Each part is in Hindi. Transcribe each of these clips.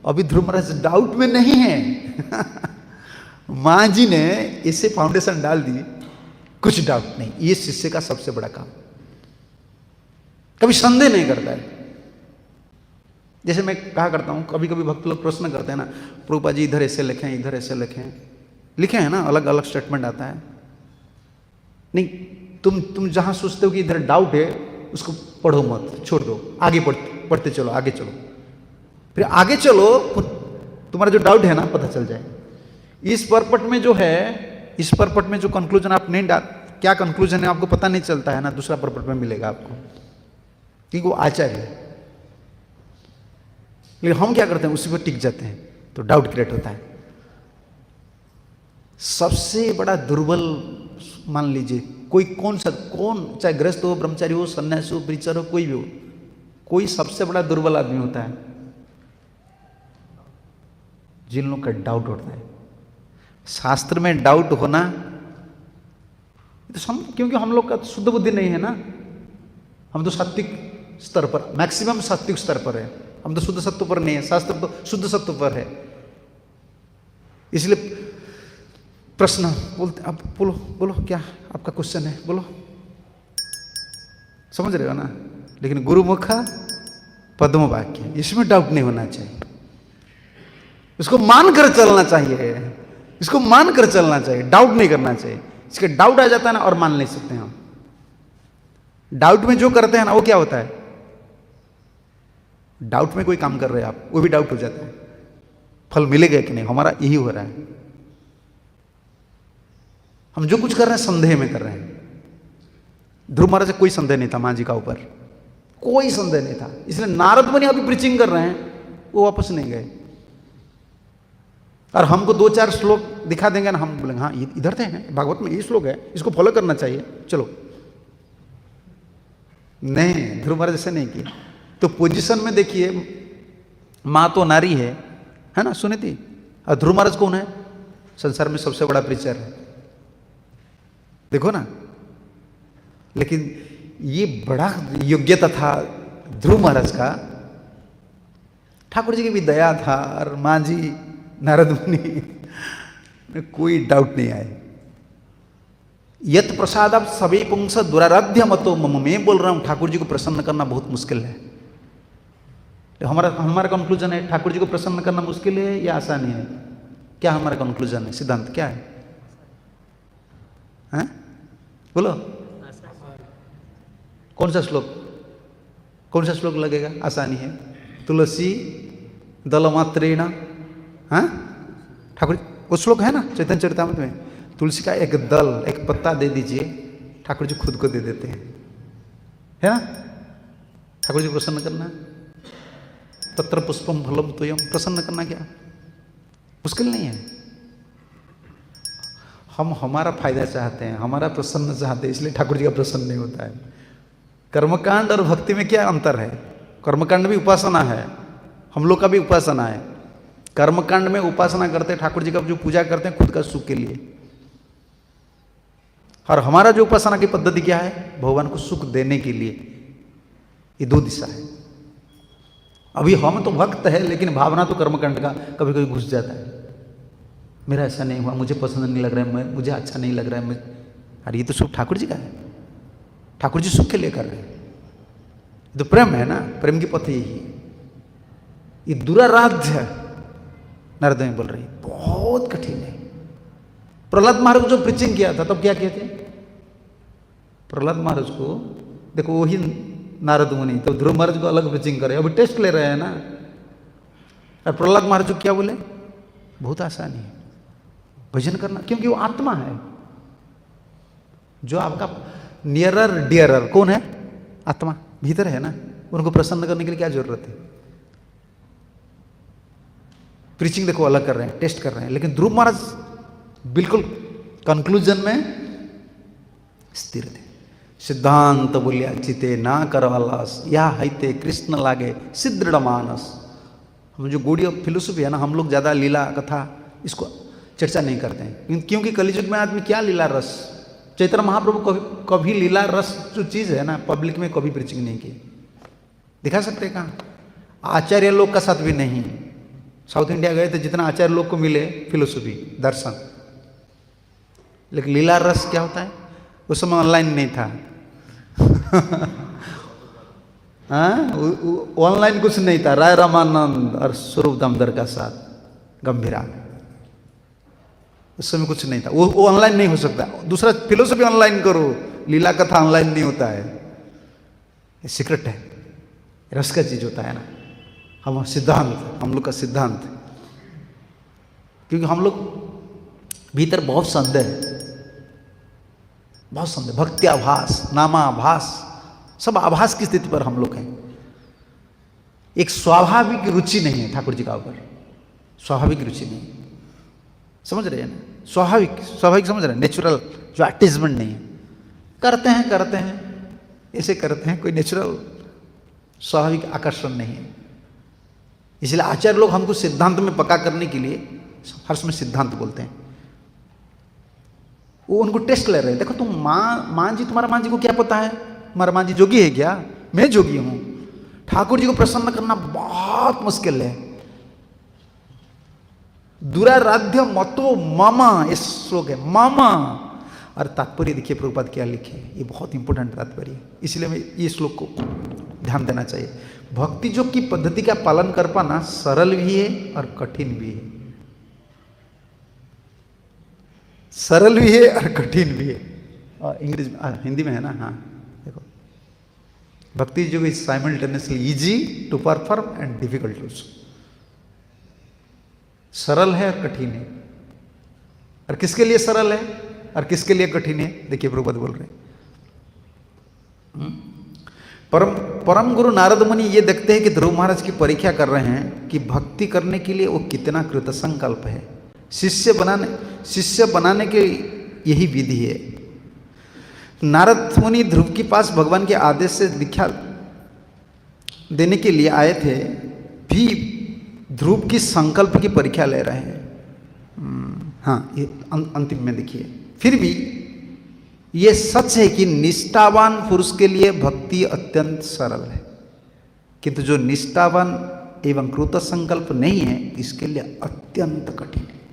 अभी ध्रुव महाराज डाउट में नहीं है। मां जी ने इसे फाउंडेशन डाल दी, कुछ डाउट नहीं। ये शिष्य का सबसे बड़ा काम, कभी संदेह नहीं करता है। जैसे मैं कहा करता हूं, कभी कभी भक्त लोग प्रश्न करते हैं ना, प्रभुपाद जी इधर ऐसे लिखें, इधर ऐसे लिखें, लिखे हैं ना, अलग अलग स्टेटमेंट आता है। नहीं, तुम जहां सोचते हो कि इधर डाउट है, उसको पढ़ो मत, छोड़ दो, आगे पढ़ते चलो, आगे चलो, फिर आगे चलो, तुम्हारा जो डाउट है ना पता चल जाए। इस परपट में जो है, इस परपट में जो कंक्लूजन आप नहीं डाल, क्या कंक्लूजन है आपको पता नहीं चलता है ना, दूसरा परपट में मिलेगा आपको, क्योंकि वो आचार्य है। लेकिन हम क्या करते हैं, उसी पर टिक जाते हैं, तो डाउट क्रिएट होता है। सबसे बड़ा दुर्बल मान लीजिए, कोई कौन चाहे गृहस्थ हो, ब्रह्मचारी हो, सन्यासी हो, प्रीचर हो, कोई भी हो, कोई सबसे बड़ा दुर्बल आदमी होता है जिन लोगों का डाउट होता है। शास्त्र में डाउट होना तो क्योंकि हम लोग का तो शुद्ध बुद्धि नहीं है ना, हम तो सात्विक स्तर पर, मैक्सिमम सात्विक स्तर पर है, हम तो शुद्ध सत्व पर नहीं है, शास्त्र तो शुद्ध सत्व पर है। इसलिए प्रश्न बोलते, आप बोलो बोलो क्या आपका क्वेश्चन है, बोलो, समझ रहे हो ना। लेकिन गुरुमुखा पद्म वाक्य, इसमें डाउट नहीं होना चाहिए, इसको मानकर चलना चाहिए, इसको मानकर चलना चाहिए, डाउट नहीं करना चाहिए। इसके डाउट आ जाता है ना, और मान नहीं सकते हम। डाउट में जो करते हैं ना, वो क्या होता है, डाउट में कोई काम कर रहे हैं आप, वो भी डाउट हो जाता है, फल मिलेगा कि नहीं, हमारा यही हो रहा है। हम जो कुछ कर रहे हैं संदेह में कर रहे हैं। ध्रुव महाराज से कोई संदेह नहीं था मां जी का ऊपर, कोई संदेह नहीं था, इसलिए नारद मुनि अभी प्रीचिंग कर रहे हैं, वो वापस नहीं गए। और हमको 2-4 श्लोक दिखा देंगे ना, हम बोलेंगे हाँ इधर थे, भागवत में ये श्लोक है, इसको फॉलो करना चाहिए, चलो। नहीं, ध्रुव महाराज ऐसे नहीं किया। तो पोजीशन में देखिए, मां तो नारी है ना, सुनी थी। और ध्रुव महाराज कौन है, संसार में सबसे बड़ा प्रीचर है, देखो ना। लेकिन ये बड़ा योग्यता था ध्रुव महाराज का, ठाकुर जी की भी दया था, और मां जी, नारद मुनि, कोई डाउट नहीं आए। यत प्रसाद सभी पुंस दुराराध्य मतो मम, मैं बोल रहा हूं ठाकुर जी को प्रसन्न करना बहुत मुश्किल है। तो हमारा कंक्लूजन है, ठाकुर जी को प्रसन्न करना मुश्किल है या आसानी है? क्या हमारा कंक्लूजन है, सिद्धांत क्या है? हैं? बोलो, कौन सा श्लोक लगेगा आसानी है? तुलसी दलमात्रेण, हाँ ठाकुर, वो श्लोक है ना चैतन्य चरितामृत में, तुलसी का एक दल, एक पत्ता दे दीजिए, ठाकुर जी खुद को दे देते हैं, है ना। ठाकुर जी प्रसन्न करना, तत्र पुष्पम फलम तोयम, प्रसन्न करना क्या मुश्किल नहीं है। हम हमारा फायदा चाहते हैं, हमारा प्रसन्न चाहते हैं, इसलिए ठाकुर जी का प्रसन्न नहीं होता है। कर्मकांड और भक्ति में क्या अंतर है? कर्मकांड भी उपासना है, हम लोग का भी उपासना है। कर्मकांड में उपासना करते हैं, ठाकुर जी का जो पूजा करते हैं खुद का सुख के लिए, और हमारा जो उपासना की पद्धति क्या है, भगवान को सुख देने के लिए। ये दो दिशा है। अभी हम तो भक्त है, लेकिन भावना तो कर्मकांड का कभी कभी घुस जाता है, मेरा ऐसा नहीं हुआ, मुझे पसंद नहीं लग रहा है, मुझे अच्छा नहीं लग रहा है, अरे ये तो सुख ठाकुर जी का है, ठाकुर जी सुख के लिए कर रहे हैं, तो प्रेम है ना, प्रेम की पथ यही। ये दुराराध्य नारद में बोल रही, बहुत कठिन है। प्रहलाद महाराज को जो प्रीचिंग किया था तब क्या किए थे? प्रहलाद महाराज को देखो, वही नारद मुनि, तो ध्रुव महाराज को अलग प्रीचिंग करे, अभी टेस्ट ले रहे हैं ना। और प्रहलाद महाराज को क्या बोले, बहुत आसानी है भजन करना, क्योंकि वो आत्मा है, जो आपका नियरर डियरर कौन है, आत्मा भीतर है ना, उनको प्रसन्न करने के लिए क्या जरूरत है? प्रीचिंग देखो अलग कर रहे हैं, टेस्ट कर रहे हैं। लेकिन ध्रुव महाराज बिल्कुल कंक्लूजन में स्थिर थे। सिद्धांत बोलिया चिते ना करवालास, या हैते कृष्ण लागे सिद्ध मानस। हम जो गौड़ीय फिलोसफी है ना, हम लोग ज़्यादा लीला कथा इसको चर्चा नहीं करते हैं, क्योंकि कलियुग में आदमी क्या लीला रस, चैतन्य महाप्रभु कभी लीला रस जो चीज़ है ना, पब्लिक में कभी प्रीचिंग नहीं की। दिखा सकते कहाँ? आचार्य लोग का साथ भी नहीं, साउथ इंडिया गए थे, जितना आचार्य लोग को मिले फिलोसफी दर्शन, लेकिन लीला रस क्या होता है, उस समय ऑनलाइन नहीं था। ऑनलाइन कुछ नहीं था। राय रामानंद और स्वरूप दामोदर का साथ गंभीरा, उस समय कुछ नहीं था। वो ऑनलाइन नहीं हो सकता। दूसरा फिलोसफी ऑनलाइन करो, लीला कथा ऑनलाइन नहीं होता है। ये सीक्रेट है, रस का चीज होता है ना। हम सिद्धांत, हम लोग का सिद्धांत, क्योंकि हम लोग भीतर बहुत संदेह है, बहुत संदेह। भक्ति आभास, नामाभास, सब आभास की स्थिति पर हम लोग हैं। एक स्वाभाविक रुचि नहीं है ठाकुर जी का ऊपर, स्वाभाविक रुचि नहीं, समझ रहे हैं ना? स्वाभाविक समझ रहे हैं, नेचुरल जो अटैचमेंट नहीं है। करते हैं ऐसे करते हैं, कोई नेचुरल स्वाभाविक आकर्षण नहीं है। इसलिए आचार्य लोग हमको सिद्धांत में पक्का करने के लिए हर समय सिद्धांत बोलते हैं। वो उनको टेस्ट ले रहे हैं। देखो तुम मां जी, तुम्हारा मां जी को क्या पता है? हमारा मां जी जोगी है क्या? मैं जोगी हूं। ठाकुर जी को प्रसन्न करना बहुत मुश्किल है। दुराराध्य मतो मामा, ये श्लोक है, मामा। और तात्पर्य देखिए प्रभुपाद क्या लिखे, ये बहुत इंपॉर्टेंट तात्पर्य है। इसलिए मैं ये श्लोक को ध्यान देना चाहिए। भक्ति योग की पद्धति का पालन कर पाना सरल भी है और कठिन भी है। सरल भी है और कठिन भी है। और इंग्लिश में, हिंदी में है ना? हाँ देखो, bhakti yoga is simultaneously easy to perform and difficult also. सरल है और कठिन है। और किसके लिए सरल है और किसके लिए कठिन है? देखिए प्रभुपाद बोल रहे हैं। परम गुरु नारद मुनि ये देखते हैं कि ध्रुव महाराज की परीक्षा कर रहे हैं कि भक्ति करने के लिए वो कितना कृत संकल्प है। शिष्य बनाने के यही विधि है। नारद मुनि ध्रुव के पास भगवान के आदेश से दीक्षा देने के लिए आए थे, भी ध्रुव की संकल्प की परीक्षा ले रहे हैं। हाँ, ये अंतिम में देखिए, फिर भी ये सच है कि निष्ठावान पुरुष के लिए भक्ति अत्यंत सरल है, किंतु जो निष्ठावान एवं कृत संकल्प नहीं है, इसके लिए अत्यंत कठिन है।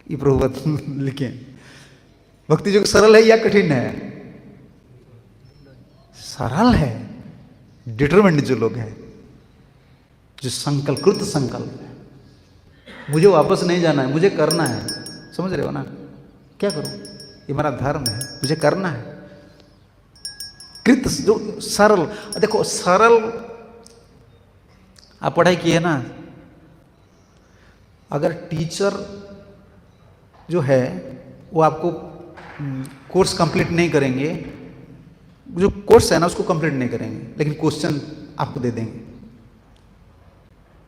ये प्रभुपाद लिखे। भक्ति जो सरल है या कठिन है? सरल है। डिटरमिन्ड जो लोग हैं, जो संकल्प, कृत संकल्प है, मुझे वापस नहीं जाना है, मुझे करना है। समझ रहे हो ना? क्या करूं, ये मेरा धर्म है, मुझे करना है। कृत जो सरल, देखो सरल, आप पढ़ाई किए ना, अगर टीचर जो है वो आपको कोर्स कंप्लीट नहीं करेंगे, जो कोर्स है ना उसको कंप्लीट नहीं करेंगे, लेकिन क्वेश्चन आपको दे देंगे,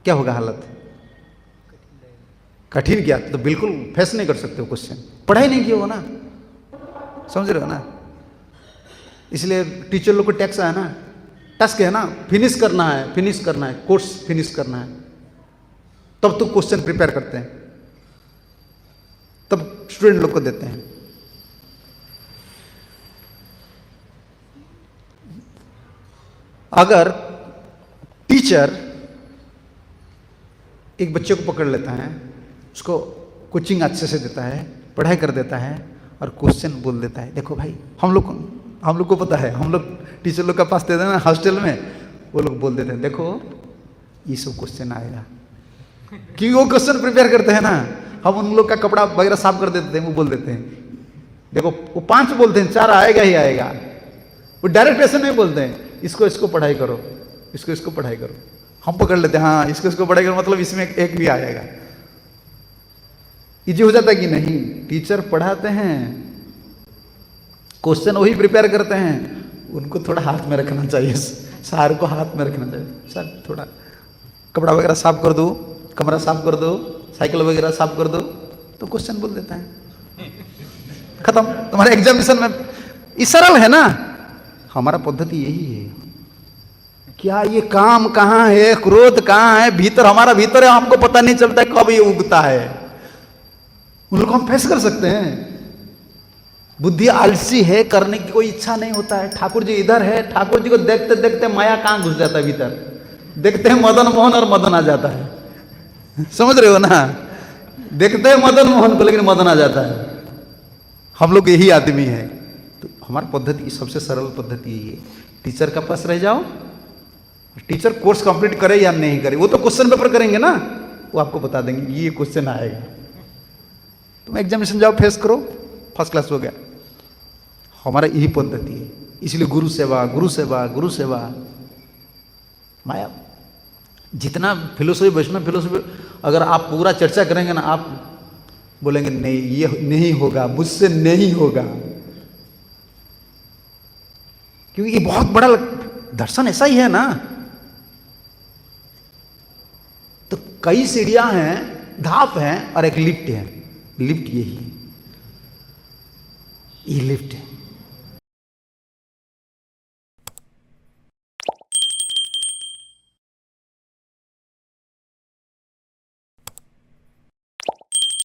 क्या होगा हालत? कठिन क्या? तो बिल्कुल फेस नहीं कर सकते हो क्वेश्चन, पढ़ाई नहीं किया हो ना। समझ रहे हो ना? इसलिए टीचर लोग को टैक्स है ना, टास्क है ना, फिनिश करना है, कोर्स फिनिश करना है। तब तो क्वेश्चन प्रिपेयर करते हैं, तब स्टूडेंट लोग को देते हैं। अगर टीचर एक बच्चे को पकड़ लेता है, उसको कोचिंग अच्छे से देता है, पढ़ाई कर देता है और क्वेश्चन बोल देता है, देखो भाई हम लोग को पता है, हम लोग टीचर लोग का पास देते हैं ना हॉस्टल में, वो लोग बोल देते हैं देखो ये सब क्वेश्चन आएगा, क्योंकि वो क्वेश्चन प्रिपेयर करते हैं ना। हम उन लोग का कपड़ा वगैरह साफ कर देते हैं, वो बोल देते हैं देखो, वो 5 बोलते हैं, 4 आएगा ही आएगा। वो डायरेक्ट ऐसे नहीं बोलते हैं इसको पढ़ाई करो, इसको पढ़ाई करो। हम पकड़ लेते हैं, हाँ इसको पढ़ाई करो, मतलब इसमें एक भी आएगा। इजी हो जाता है कि नहीं? टीचर पढ़ाते हैं, क्वेश्चन वही प्रिपेयर करते हैं, उनको थोड़ा हाथ में रखना चाहिए, सार को हाथ में रखना चाहिए। सर थोड़ा कपड़ा वगैरह साफ कर दो, कमरा साफ कर दो, साइकिल वगैरह साफ कर दो, तो क्वेश्चन बोल देता है, खत्म। तुम्हारे एग्जामिनेशन में ये सरल है ना। हमारा पद्धति यही है। क्या ये काम कहाँ है, क्रोध कहाँ है, भीतर हमारा भीतर है, हमको पता नहीं चलता कब ये उगता है। उन लोग को हम फेस कर सकते हैं। बुद्धि आलसी है, करने की कोई इच्छा नहीं होता है। ठाकुर जी इधर है, ठाकुर जी को देखते देखते माया कहाँ घुस जाता है भीतर, देखते हैं मदन मोहन और मदन आ जाता है। समझ रहे हो ना, देखते हैं मदन मोहन को लेकिन मदन आ जाता है। हम लोग यही आदमी है। तो हमारी पद्धति सबसे सरल पद्धति यही है, टीचर के पास रह जाओ, टीचर कोर्स कंप्लीट करे या नहीं करे, वो तो क्वेश्चन पेपर करेंगे ना, वो आपको बता देंगे ये क्वेश्चन आएगा, तुम एग्जामिनेशन जाओ फेस करो, फर्स्ट क्लास हो गया। हमारा यही पद्धति है। इसलिए गुरु सेवा, गुरु सेवा, गुरु सेवा। माया जितना फिलोसफी, वैष्णव फिलोसफी अगर आप पूरा चर्चा करेंगे ना, आप बोलेंगे नहीं ये नहीं होगा, मुझसे नहीं होगा, क्योंकि ये बहुत बड़ा दर्शन ऐसा ही है ना। तो कई सीढ़ियां हैं, धाप हैं और एक लिफ्ट है। लिफ्ट यही है, ये लिफ्ट है।